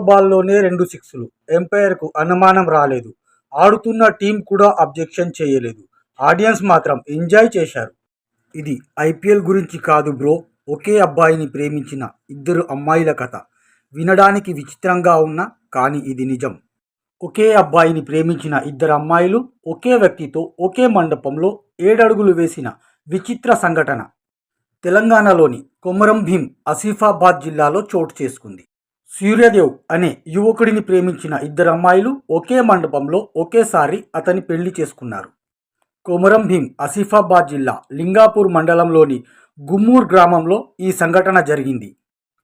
బాల్లోనే 2 సిక్స్‌లు. ఎంపైర్‌కు అనుమానం రాలేదు. ఆడుతున్న టీం కూడా అబ్జెక్షన్ చేయలేదు. ఆడియన్స్ మాత్రం ఎంజాయ్ చేశారు. ఇది ఐపీఎల్ గురించి కాదు బ్రో. ఒకే అబ్బాయిని ప్రేమించిన ఇద్దరు అమ్మాయిల కథ. వినడానికి విచిత్రంగా ఉన్నా కానీ ఇది నిజం. ఒకే అబ్బాయిని ప్రేమించిన ఇద్దరు అమ్మాయిలు ఒకే వ్యక్తితో ఒకే మండపంలో 7 అడుగులు వేసిన విచిత్ర సంఘటన తెలంగాణలోని కొమరం భీం ఆసిఫాబాద్ జిల్లాలో చోటు చేసుకుంది. సూర్యదేవ్ అనే యువకుడిని ప్రేమించిన ఇద్దరు అమ్మాయిలు ఒకే మండపంలో ఒకేసారి అతని పెళ్లి చేసుకున్నారు. కొమరం భీం ఆసిఫాబాద్ జిల్లా లింగాపూర్ మండలంలోని గుమ్మూర్ గ్రామంలో ఈ సంఘటన జరిగింది.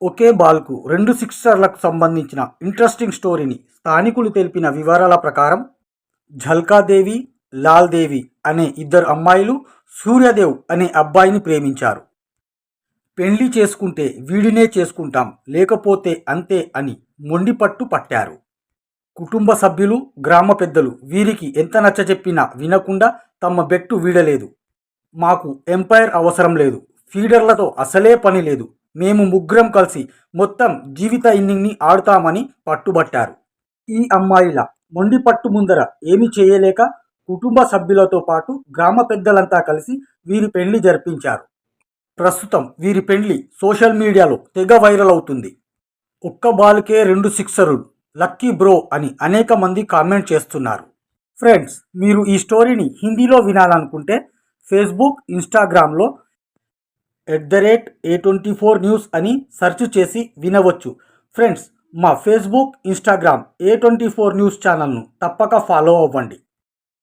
ఒకే బాల్కు 2 సిక్సర్లకు సంబంధించిన ఇంట్రెస్టింగ్ స్టోరీని స్థానికులు తెలిపిన వివరాల ప్రకారం ఝల్కాదేవి, లాల్దేవి అనే ఇద్దరు అమ్మాయిలు సూర్యదేవ్ అనే అబ్బాయిని ప్రేమించారు. పెళ్లి చేసుకుంటే వీడినే చేసుకుంటాం, లేకపోతే అంతే అని మొండిపట్టు పట్టారు. కుటుంబ సభ్యులు, గ్రామ పెద్దలు వీరికి ఎంత నచ్చజెప్పినా వినకుండా తమ బెట్టు వీడలేదు. మాకు ఎంపైర్ అవసరం లేదు, ఫీడర్లతో అసలే పని లేదు, మేము ముగ్గురం కలిసి మొత్తం జీవిత ఇన్నింగ్ని ఆడుతామని పట్టుబట్టారు. ఈ అమ్మాయిల మొండిపట్టు ముందర ఏమీ చేయలేక కుటుంబ సభ్యులతో పాటు గ్రామ పెద్దలంతా కలిసి వీరి పెళ్లి జరిపించారు. ప్రస్తుతం వీరి పెళ్లి సోషల్ మీడియాలో తెగ వైరల్ అవుతుంది. ఒక్క బాల్కే 2 సిక్సరులు, లక్కీ బ్రో అని అనేక మంది కామెంట్ చేస్తున్నారు. ఫ్రెండ్స్, మీరు ఈ స్టోరీని హిందీలో వినాలనుకుంటే ఫేస్బుక్, ఇన్స్టాగ్రామ్లో @A24 న్యూస్ అని సెర్చ్ చేసి వినవచ్చు. ఫ్రెండ్స్, మా ఫేస్బుక్, ఇన్స్టాగ్రామ్ A24 న్యూస్ ఛానల్ను తప్పక ఫాలో అవ్వండి.